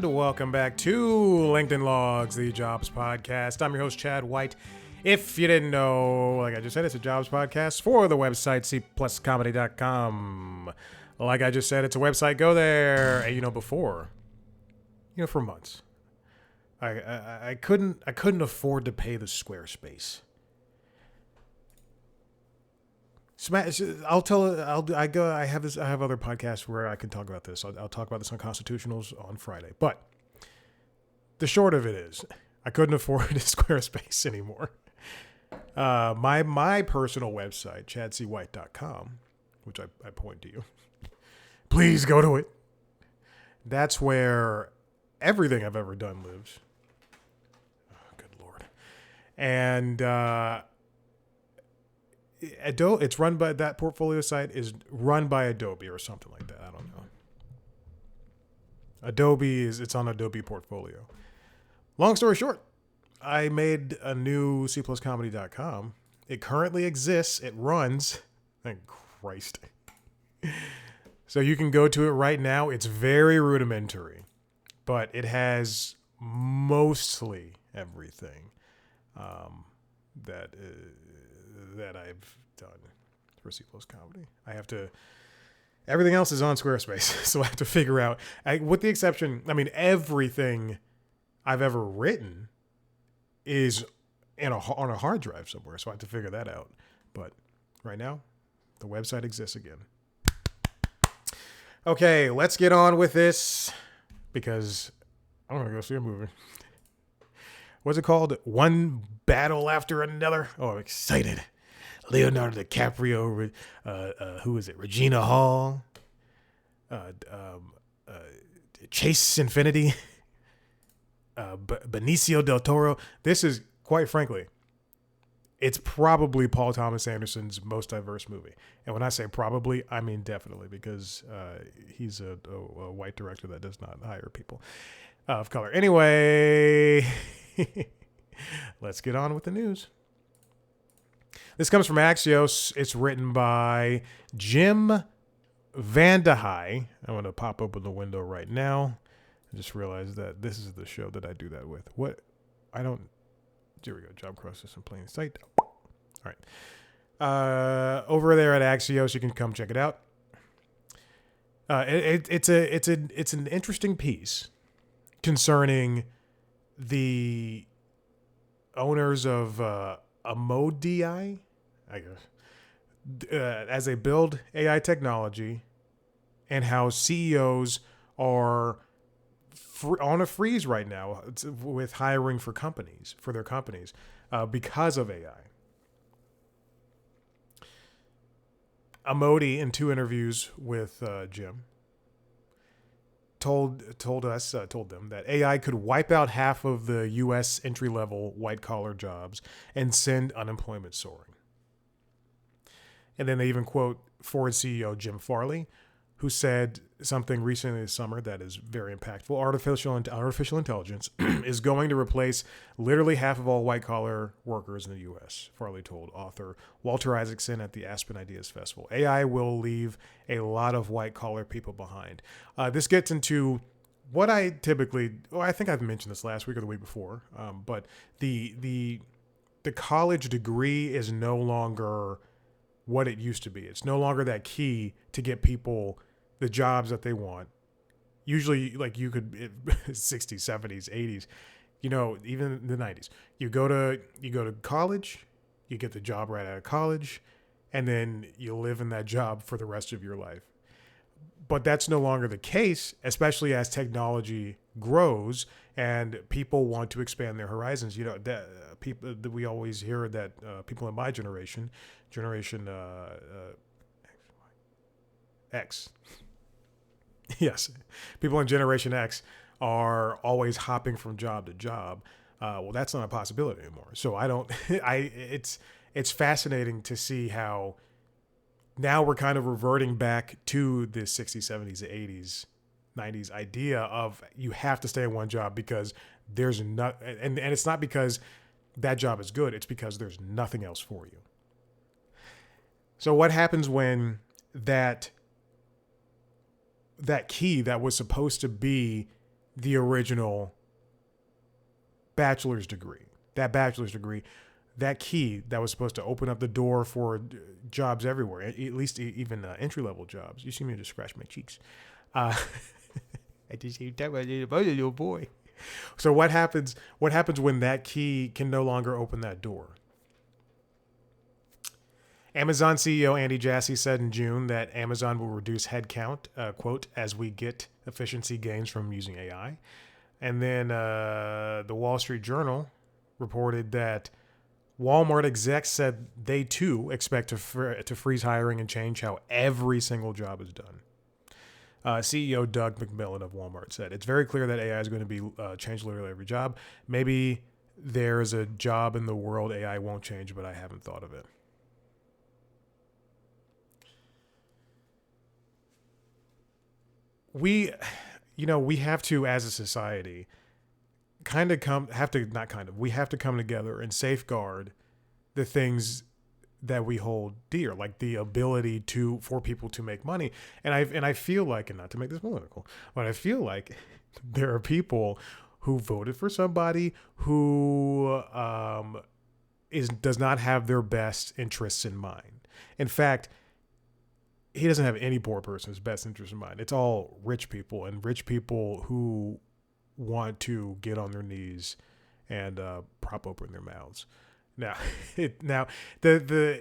and welcome back to LinkedIn Logs, the Jobs Podcast. I'm your host, Chad White. If you didn't know, like I just said, it's a jobs podcast for the website cpluscomedy.com. Like I just said, it's a website. Go there. And before, for months, I couldn't afford to pay the Squarespace. I have other podcasts where I can talk about this. I'll talk about this on Constitutionals on Friday. But the short of it is, I couldn't afford Squarespace anymore. My personal website, chadcwhite.com, which I point to you. Please go to it. That's where everything I've ever done lives. Oh, good Lord. And it's run by that portfolio site is run by Adobe or something like that. I don't know. It's on Adobe Portfolio. Long story short, I made a new cpluscomedy.com. It currently exists. It runs. Thank Christ. So you can go to it right now. It's very rudimentary, but it has mostly everything that I've done for C Plus Comedy. Everything else is on Squarespace, so I have to figure out, with the exception, everything I've ever written is on a hard drive somewhere, so I have to figure that out. But right now, the website exists again. Okay, let's get on with this, because I'm going to go see a movie. What's it called? One Battle After Another. Oh, I'm excited. Leonardo DiCaprio, who is it? Regina Hall, Chase Infinity, Benicio del Toro. This is, quite frankly, it's probably Paul Thomas Anderson's most diverse movie. And when I say probably, I mean definitely, because he's a white director that does not hire people of color. Anyway, let's get on with the news. This comes from Axios. It's written by Jim Vandehei. I'm going to pop open the window right now. I just realized that this is the show that I do that with. Here we go. Job crisis in plain sight. All right. Over there at Axios, you can come check it out. It's an interesting piece concerning the owners of Amodi, I guess, as they build AI technology, and how CEOs are on a freeze right now with hiring for their companies, because of AI. Amodi, in 2 interviews with Jim, told them that AI could wipe out half of the U.S. entry-level white-collar jobs and send unemployment soaring. And then they even quote Ford CEO Jim Farley, who said something recently this summer that is very impactful. Artificial intelligence is going to replace literally half of all white-collar workers in the U.S., Farley told author Walter Isaacson at the Aspen Ideas Festival. AI will leave a lot of white-collar people behind. This gets into what I think I've mentioned this last week or the week before, but the college degree is no longer what it used to be. It's no longer that key to get people the jobs that they want. Usually, like, you could 60s, 70s, 80s, even the 90s. You go to college, you get the job right out of college, and then you live in that job for the rest of your life. But that's no longer the case, especially as technology grows and people want to expand their horizons. We always hear that people in my generation X. Yes. People in Generation X are always hopping from job to job. Well, that's not a possibility anymore. So it's fascinating to see how now we're kind of reverting back to the 60s, 70s, 80s, 90s idea of you have to stay in one job because there's not, and it's not because that job is good. It's because there's nothing else for you. So what happens when that key that was supposed to be the original bachelor's degree. That bachelor's degree, that key that was supposed to open up the door for jobs everywhere, at least even entry-level jobs. You see me just scratch my cheeks. I just hate that little boy. So what happens when that key can no longer open that door? Amazon CEO Andy Jassy said in June that Amazon will reduce headcount, quote, as we get efficiency gains from using AI. And then the Wall Street Journal reported that Walmart execs said they too expect to freeze hiring and change how every single job is done. CEO Doug McMillon of Walmart said, it's very clear that AI is going to be change literally every job. Maybe there's a job in the world AI won't change, but I haven't thought of it. We have to, as a society, we have to come together and safeguard the things that we hold dear, like the ability for people to make money. And I feel like, and not to make this political, but I feel like there are people who voted for somebody who does not have their best interests in mind. In fact, he doesn't have any poor person's best interest in mind. It's all rich people, and rich people who want to get on their knees and prop open their mouths. Now, there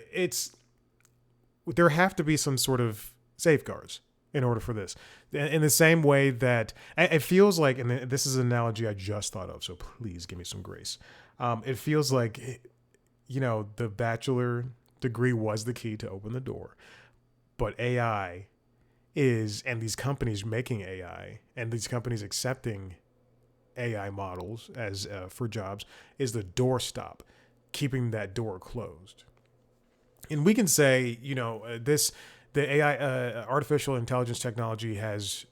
have to be some sort of safeguards in order for this. In the same way that it feels like, and this is an analogy I just thought of, so please give me some grace. It feels like, the bachelor degree was the key to open the door. But AI and these companies making AI and these companies accepting AI models as for jobs is the doorstop, keeping that door closed. And we can say, the AI, artificial intelligence technology has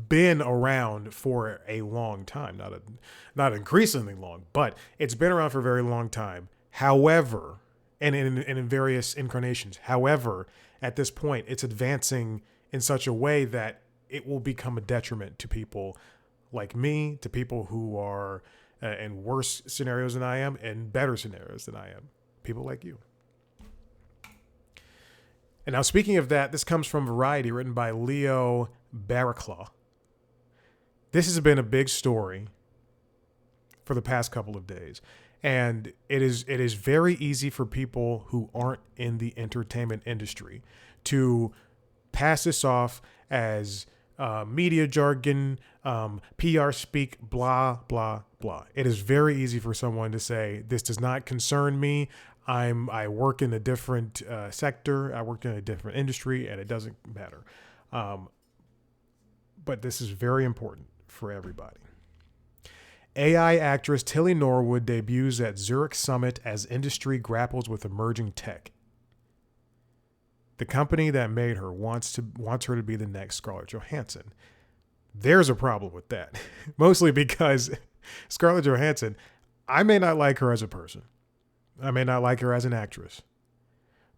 been around for a long time, not increasingly long, but it's been around for a very long time. However, and in various incarnations. However, at this point, it's advancing in such a way that it will become a detriment to people like me, to people who are in worse scenarios than I am, and better scenarios than I am. People like you. And now, speaking of that, this comes from Variety, written by Leo Barraclaw. This has been a big story for the past couple of days. And it is very easy for people who aren't in the entertainment industry to pass this off as media jargon, PR speak, blah, blah, blah. It is very easy for someone to say, this does not concern me. I work in a different sector. I work in a different industry, and it doesn't matter. But this is very important for everybody. AI actress Tilly Norwood debuts at Zurich Summit as industry grapples with emerging tech. The company that made her wants her to be the next Scarlett Johansson. There's a problem with that. Mostly because Scarlett Johansson, I may not like her as a person. I may not like her as an actress.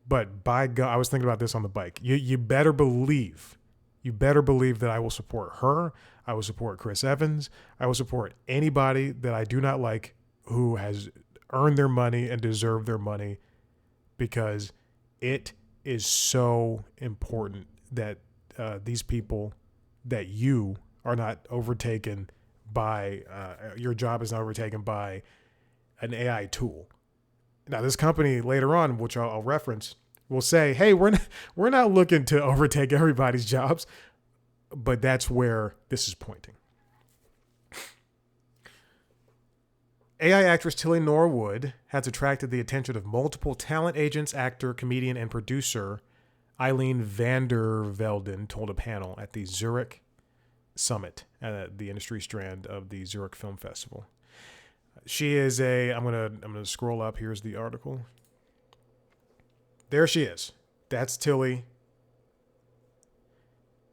But by God, I was thinking about this on the bike. You better believe that I will support her. I will support Chris Evans. I will support anybody that I do not like who has earned their money and deserved their money, because it is so important that these people, that you are not overtaken by, your job is not overtaken by an AI tool. Now, this company later on, which I'll reference, will say, hey, we're not looking to overtake everybody's jobs. But that's where this is pointing. AI actress Tilly Norwood has attracted the attention of multiple talent agents, actor, comedian, and producer Eileen van der Velden told a panel at the Zurich Summit, the industry strand of the Zurich Film Festival. She is I'm gonna scroll up. Here's the article. There she is. That's Tilly.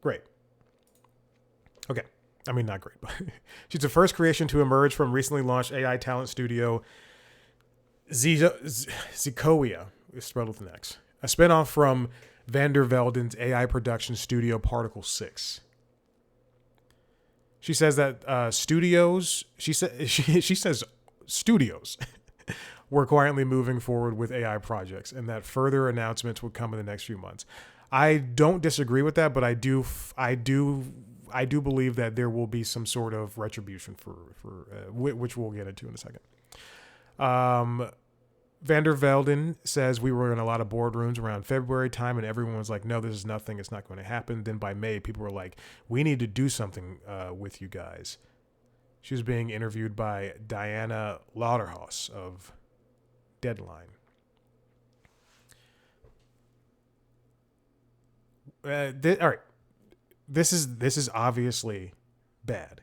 Great. Okay. I mean, not great, but she's the first creation to emerge from recently launched AI talent studio Zicoia, spelled with an X, a spinoff from van der Velden's AI production studio Particle 6. She says that studios. She says studios were quietly moving forward with AI projects, and that further announcements would come in the next few months. I don't disagree with that, but I do believe that there will be some sort of retribution for which we'll get into in a second. Vander Velden says we were in a lot of boardrooms around February time, and everyone was like, "No, this is nothing. It's not going to happen." Then by May, people were like, "We need to do something with you guys." She was being interviewed by Diana Lauterhaus of Deadline. All right, this is obviously bad.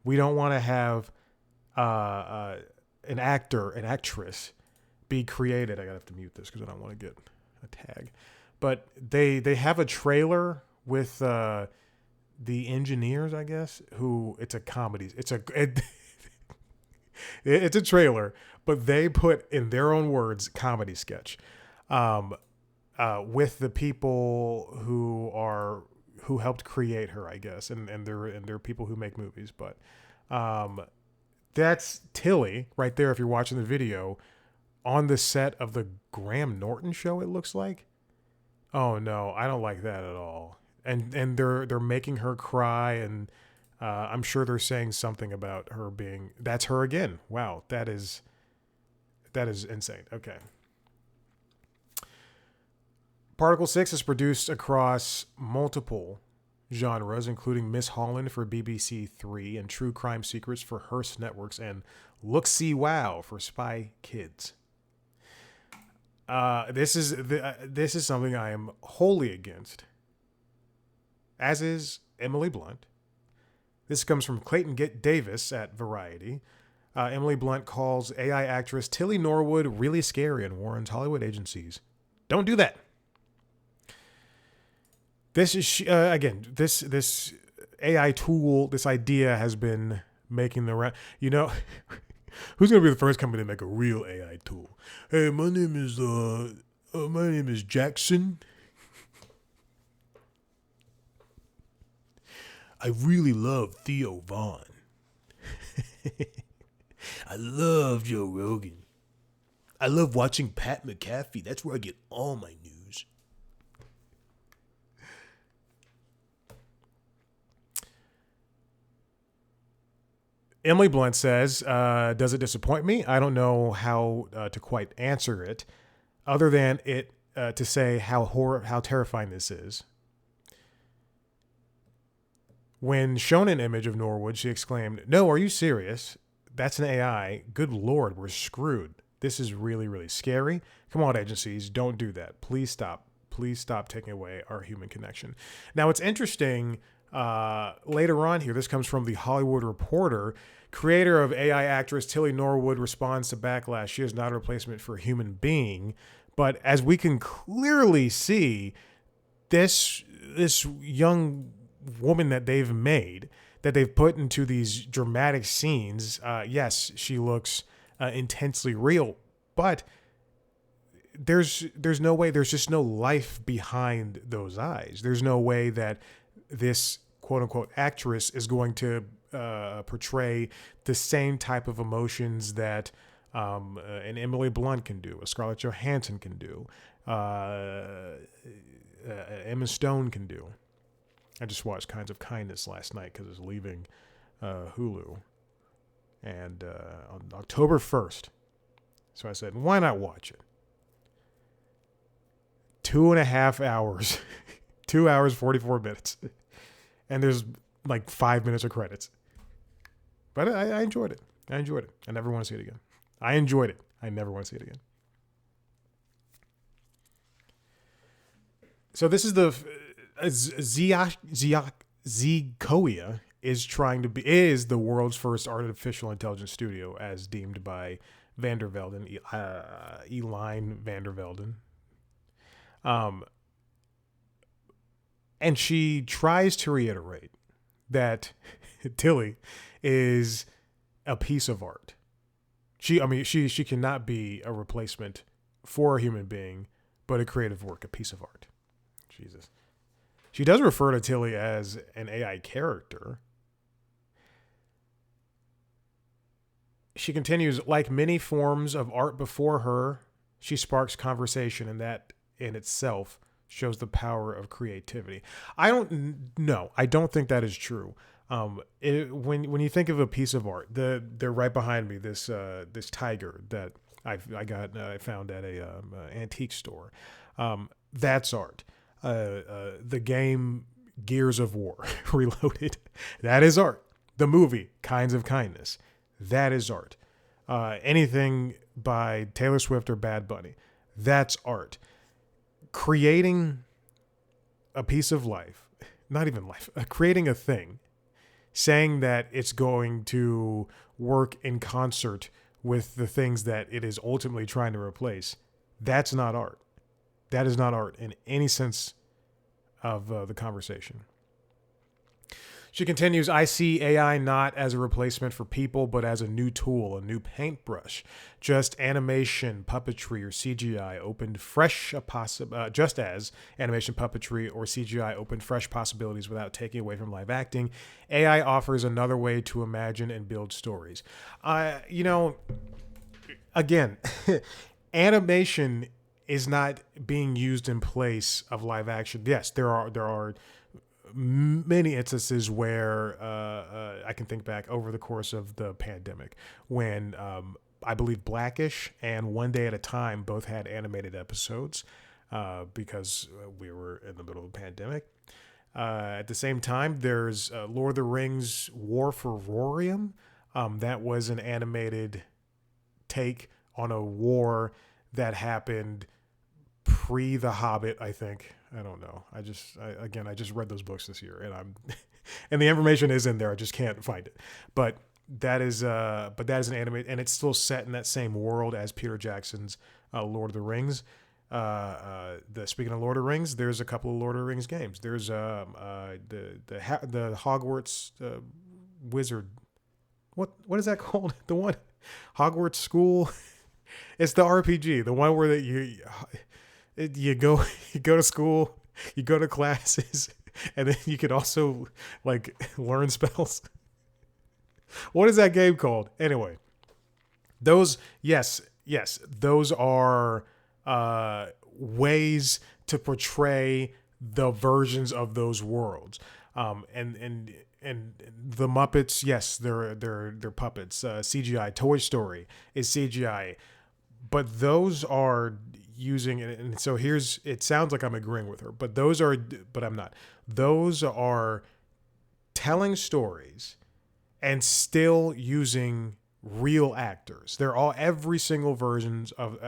We don't want to have an actress be created. I gotta have to mute this because I don't want to get a tag. But they have a trailer with the engineers, I guess. Who it's a comedy. It's a trailer, but they put in their own words comedy sketch, with the people who helped create her, I guess, and they're people who make movies. But that's Tilly right there. If you're watching the video, on the set of the Graham Norton show, it looks like. Oh no, I don't like that at all. And they're making her cry, and I'm sure they're saying something about her being that's her again. Wow, that is insane. Okay. Particle 6 is produced across multiple genres, including Miss Holland for BBC Three and True Crime Secrets for Hearst Networks and Look See Wow for Spy Kids. This is something I am wholly against, as is Emily Blunt. This comes from Clayton Davis at Variety. Emily Blunt calls AI actress Tilly Norwood really scary and warns Hollywood agencies, don't do that. This is again this AI tool, this idea has been making the round. You know, who's gonna be the first company to make a real AI tool? Hey, my name is Jackson. I really love Theo Vaughn. I love Joe Rogan. I love watching Pat McAfee. That's where I get all my news. Emily Blunt says, does it disappoint me? I don't know how to quite answer it, other than it to say how terrifying this is. When shown an image of Norwood, she exclaimed, "No, are you serious? That's an AI. Good Lord, we're screwed. This is really, really scary. Come on, agencies, don't do that. Please stop. Please stop taking away our human connection." Now, it's interesting. Later on here, this comes from The Hollywood Reporter. Creator of AI actress Tilly Norwood responds to backlash. She is not a replacement for a human being. But as we can clearly see, this young woman that they've made, that they've put into these dramatic scenes, yes, she looks intensely real, but there's no way, there's just no life behind those eyes. There's no way that this quote unquote actress is going to portray the same type of emotions that an Emily Blunt can do, a Scarlett Johansson can do, Emma Stone can do. I just watched Kinds of Kindness last night because it was leaving Hulu, and on October 1st. So I said, why not watch it? 2.5 hours, 2 hours, 44 minutes. And there's like 5 minutes of credits. But I enjoyed it. I enjoyed it. I never want to see it again. I enjoyed it. I never want to see it again. So this is the Zekoia is the world's first artificial intelligence studio, as deemed by Vander Velden, Eline Vander Velden. And she tries to reiterate that Tilly is a piece of art. She cannot be a replacement for a human being, but a creative work, a piece of art. Jesus. She does refer to Tilly as an AI character. She continues, like many forms of art before her, she sparks conversation, and that in itself shows the power of creativity. I don't know. I don't think that is true. When you think of a piece of art, they're right behind me. This tiger that I found at a antique store. That's art. The game Gears of War Reloaded, that is art. The movie Kinds of Kindness, that is art. Anything by Taylor Swift or Bad Bunny, that's art. Creating a piece of life, not even life, creating a thing, saying that it's going to work in concert with the things that it is ultimately trying to replace, that's not art. That is not art in any sense of the conversation. She continues, I see AI not as a replacement for people, but as a new tool, a new paintbrush. Just animation, puppetry, or CGI opened fresh just as animation, puppetry, or CGI opened fresh possibilities without taking away from live acting. AI offers another way to imagine and build stories. Again, animation is not being used in place of live action. Yes, there are many instances where I can think back over the course of the pandemic when I believe Blackish and One Day at a Time both had animated episodes because we were in the middle of a pandemic. At the same time, there's Lord of the Rings War for Rorium. That was an animated take on a war that happened pre The Hobbit, I think. I don't know. I just read those books this year, and and the information is in there. I just can't find it. But that is an anime, and it's still set in that same world as Peter Jackson's Lord of the Rings. Speaking of Lord of the Rings, there's a couple of Lord of the Rings games. There's the Hogwarts Wizard. What is that called? The one Hogwarts School. It's the RPG, the one where you go to school, you go to classes, and then you could also like learn spells. What is that game called? Anyway, those those are ways to portray the versions of those worlds. And the Muppets, yes, they're puppets. CGI. Toy Story is CGI, but those are using it. And so it sounds like I'm agreeing with her, but I'm not. Those are telling stories and still using real actors. They're all every single version of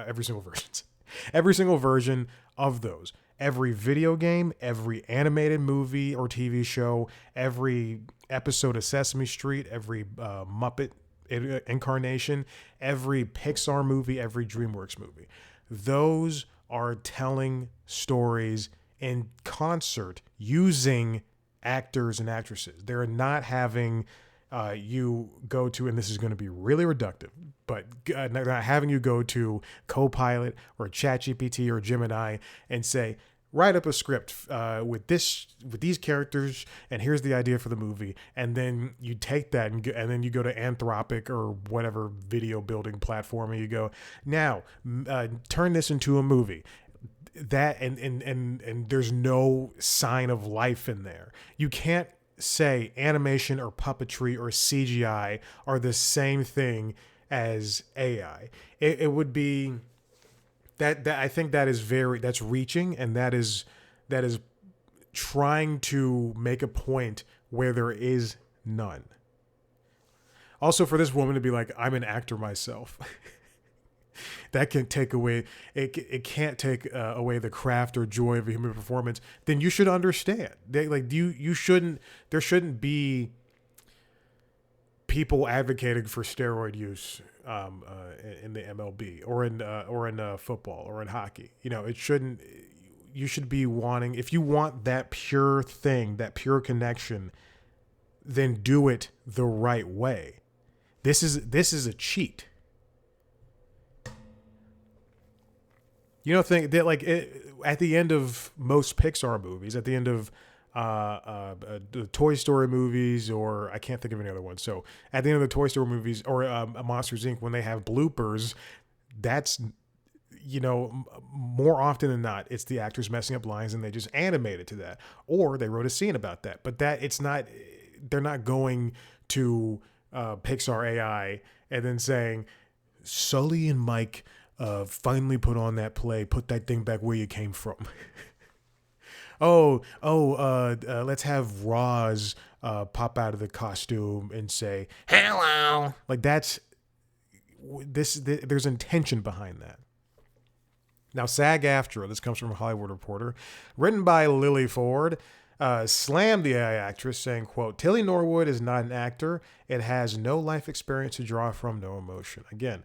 those. Every video game, every animated movie or TV show, every episode of Sesame Street, every Muppet incarnation, every Pixar movie, every DreamWorks movie. Those are telling stories in concert using actors and actresses. They're not having you go to, and this is going to be really reductive, but not having you go to Copilot or ChatGPT or Gemini and say, write up a script with these characters, and here's the idea for the movie. And then you take that and then you go to Anthropic or whatever video building platform, and you go, now turn this into a movie. That and there's no sign of life in there. You can't say animation or puppetry or CGI are the same thing as AI. It would be that I think that's reaching, and that is trying to make a point where there is none. Also, for this woman to be like, I'm an actor myself. That can take away, it can't take away the craft or joy of a human performance. Then you should understand. You shouldn't, there shouldn't be people advocating for steroid use in the MLB or in football or in hockey. It shouldn't, you should be wanting, if you want that pure thing, that pure connection, then do it the right way. This is a cheat. Think that at the end of most Pixar movies, at the end of the Toy Story movies, or I can't think of any other ones. So at the end of the Toy Story movies or Monsters Inc., when they have bloopers, that's, more often than not, it's the actors messing up lines and they just animate it to that, or they wrote a scene about that. But that it's not, they're not going to Pixar AI and then saying, Sully and Mike finally put on that play, put that thing back where you came from. Let's have Roz pop out of the costume and say, hello. Like that's, there's intention behind that. Now, SAG-AFTRA, this comes from a Hollywood Reporter, written by Lily Ford, slammed the AI actress, saying, quote, Tilly Norwood is not an actor. It has no life experience to draw from, no emotion. Again,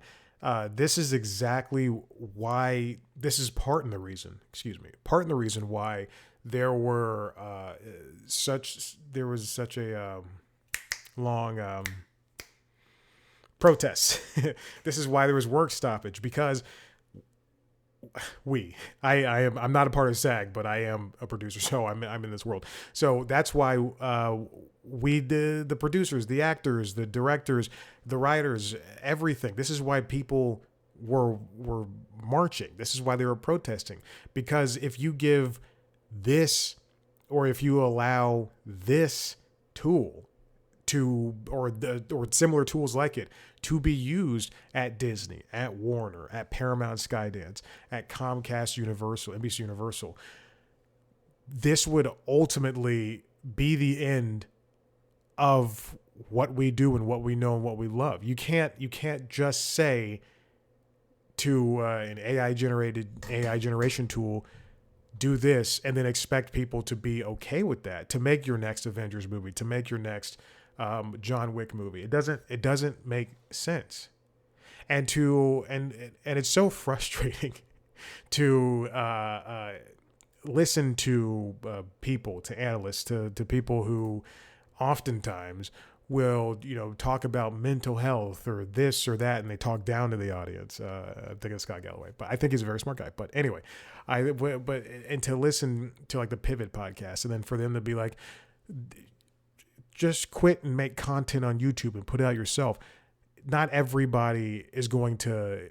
this is exactly why, this is part in the reason why there was such a long protest. This is why there was work stoppage, because I'm not a part of SAG, but I am a producer, so I'm in this world. So that's why the producers, the actors, the directors, the writers, everything. This is why people were marching. This is why they were protesting, because if you give this, or if you allow this tool to, or similar tools like it, to be used at Disney, at Warner, at Paramount Skydance, at Comcast Universal, NBC Universal, this would ultimately be the end of what we do and what we know and what we love. You can't just say to an AI generation tool, do this, and then expect people to be okay with that, to make your next Avengers movie, to make your next John Wick movie. It doesn't make sense. And it's so frustrating to listen to people, to analysts, to people who oftentimes will, talk about mental health or this or that, and they talk down to the audience. I think it's Scott Galloway, but I think he's a very smart guy. But anyway, and to listen to like the Pivot podcast, and then for them to be like, just quit and make content on YouTube and put it out yourself. Not everybody is going to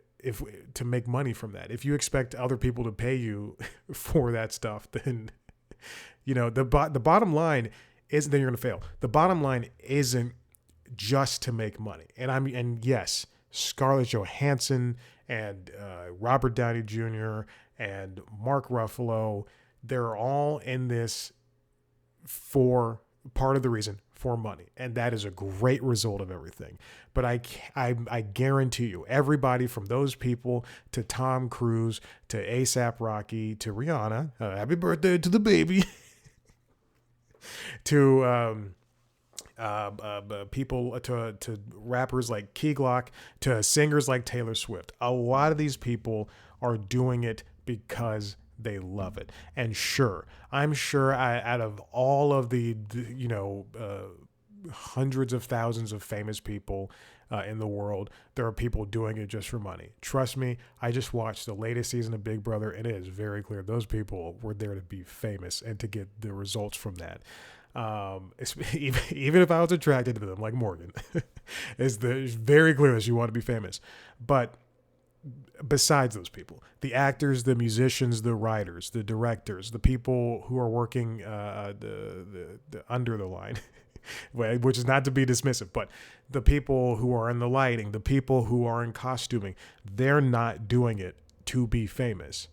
make money from that. If you expect other people to pay you for that stuff, then the bottom line is, then you're going to fail. The bottom line isn't just to make money. And yes, Scarlett Johansson and Robert Downey Jr. and Mark Ruffalo, they're all in this for part of the reason, for money, and that is a great result of everything. But I guarantee you, everybody from those people to Tom Cruise to ASAP Rocky to Rihanna, happy birthday to the baby, to people, to rappers like Key Glock, to singers like Taylor Swift. A lot of these people are doing it because they love it. And sure, I'm sure out of all of the hundreds of thousands of famous people in the world, there are people doing it just for money. Trust me, I just watched the latest season of Big Brother, and it is very clear those people were there to be famous and to get the results from that. Even if I was attracted to them, like Morgan, it's very clear that she wanted to be famous. But besides those people, the actors, the musicians, the writers, the directors, the people who are working the under the line, which is not to be dismissive, but the people who are in the lighting, the people who are in costuming, they're not doing it to be famous.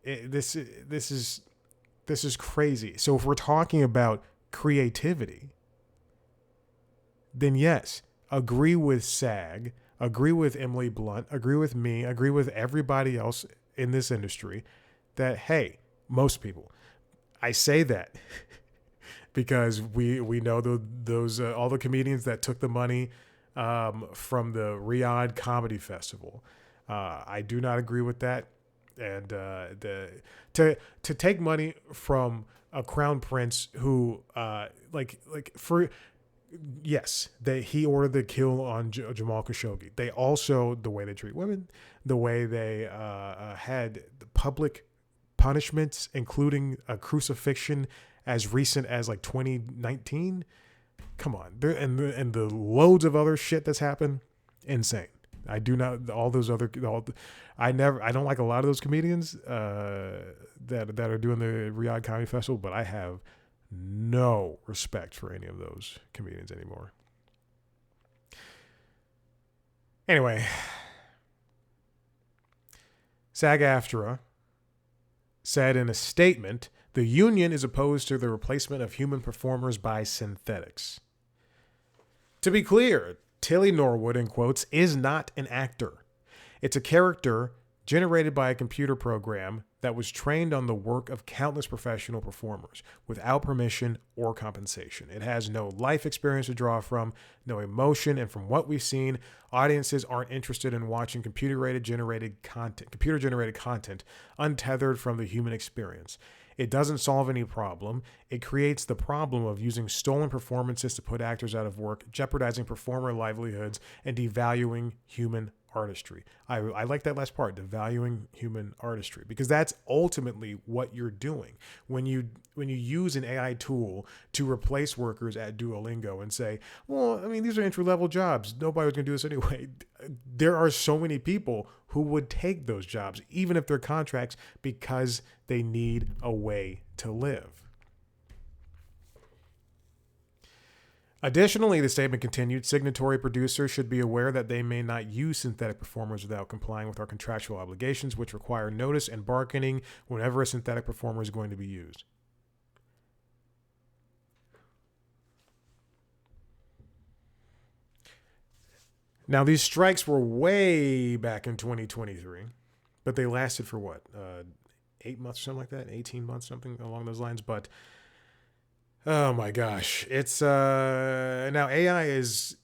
This is crazy. So if we're talking about creativity, then yes, agree with SAG, agree with Emily Blunt, agree with me, agree with everybody else in this industry that, hey, most people, I say that because we know those all the comedians that took the money from the Riyadh Comedy Festival. I do not agree with that. And to take money from a crown prince who yes, he ordered the kill on Jamal Khashoggi. They also, the way they treat women, the way they had the public punishments, including a crucifixion as recent as like 2019. Come on. And the loads of other shit that's happened. Insane. I do not, I don't like a lot of those comedians that are doing the Riyadh Comedy Festival, but I have no respect for any of those comedians anymore. Anyway, SAG-AFTRA said in a statement, the union is opposed to the replacement of human performers by synthetics. To be clear, Tilly Norwood, in quotes, is not an actor. It's a character generated by a computer program that was trained on the work of countless professional performers without permission or compensation. It has no life experience to draw from, no emotion, and from what we've seen, audiences aren't interested in watching computer-generated content untethered from the human experience. It doesn't solve any problem. It creates the problem of using stolen performances to put actors out of work, jeopardizing performer livelihoods, and devaluing human artistry. I like that last part, devaluing human artistry, because that's ultimately what you're doing when you use an AI tool to replace workers at Duolingo and say, well, I mean, these are entry-level jobs. Nobody was going to do this anyway. There are so many people who would take those jobs, even if they're contracts, because they need a way to live. Additionally, the statement continued, signatory producers should be aware that they may not use synthetic performers without complying with our contractual obligations, which require notice and bargaining whenever a synthetic performer is going to be used. Now, these strikes were way back in 2023, but they lasted for what? 8 months or something like that? 18 months, something along those lines. But oh my gosh, it's now AI is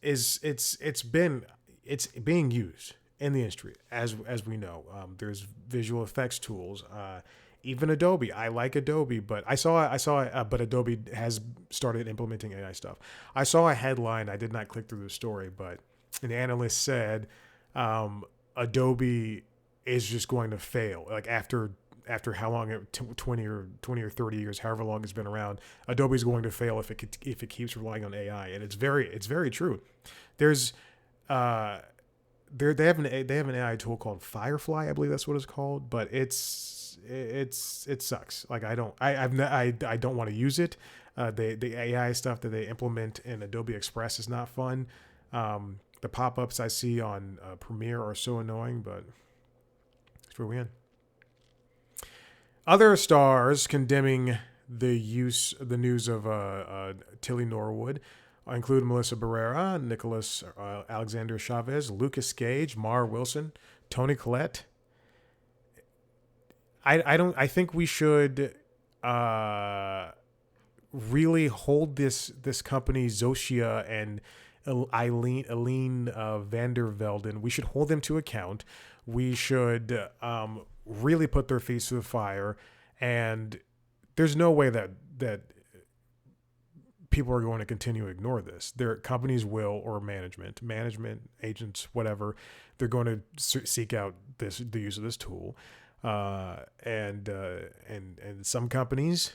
being used in the industry as we know. There's visual effects tools, even Adobe. I like Adobe, but but Adobe has started implementing AI stuff. I saw a headline. I did not click through the story, but an analyst said Adobe is just going to fail. Like after how long, 20 or 30 years, however long it's been around, Adobe's going to fail if it keeps relying on AI, and it's very true. There's they have an AI tool called Firefly, I believe that's what it's called, but it sucks. Like I don't want to use it. The AI stuff that they implement in Adobe Express is not fun. The pop-ups I see on Premiere are so annoying, but that's where we're in. Other stars condemning the news of Tilly Norwood include Melissa Barrera, Nicholas Alexander Chavez, Lucas Gage, Mara Wilson, Toni Collette. I think we should really hold this company, Zosia and Eileen van der Velden. We should hold them to account. We should really put their feet to the fire, and there's no way that people are going to continue to ignore this. Their companies will, or management agents, whatever, they're going to seek out the use of this tool, and some companies,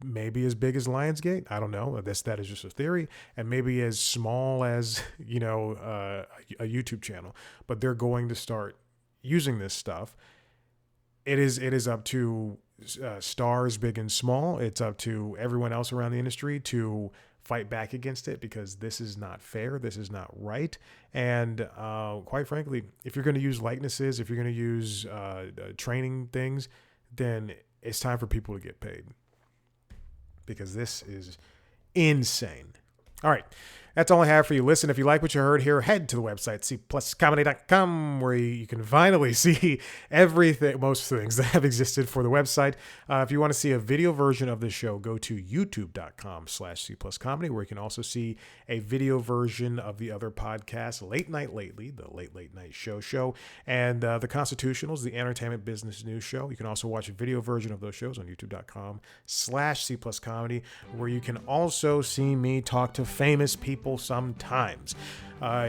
maybe as big as Lionsgate, I don't know. That is just a theory, and maybe as small as a YouTube channel, but they're going to start using this stuff. It is up to stars big and small. It's up to everyone else around the industry to fight back against it, because this is not fair. This is not right. And quite frankly, if you're going to use likenesses, if you're going to use training things, then it's time for people to get paid, because this is insane. All right. That's all I have for you. Listen, if you like what you heard here, head to the website, cpluscomedy.com, where you can finally see most things that have existed for the website. If you want to see a video version of the show, go to youtube.com/cpluscomedy, where you can also see a video version of the other podcasts, Late Night Lately, the Late Night Show, and The Constitutionals, the Entertainment Business News Show. You can also watch a video version of those shows on youtube.com/cpluscomedy, where you can also see me talk to famous people sometimes.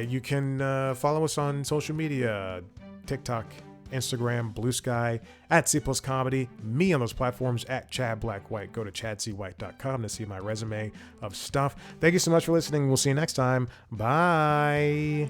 You can follow us on social media, TikTok, Instagram, Blue Sky, at C Plus Comedy, me on those platforms at Chad Black White. Go to chadcwhite.com to see my resume of stuff. Thank you so much for listening. We'll see you next time. Bye.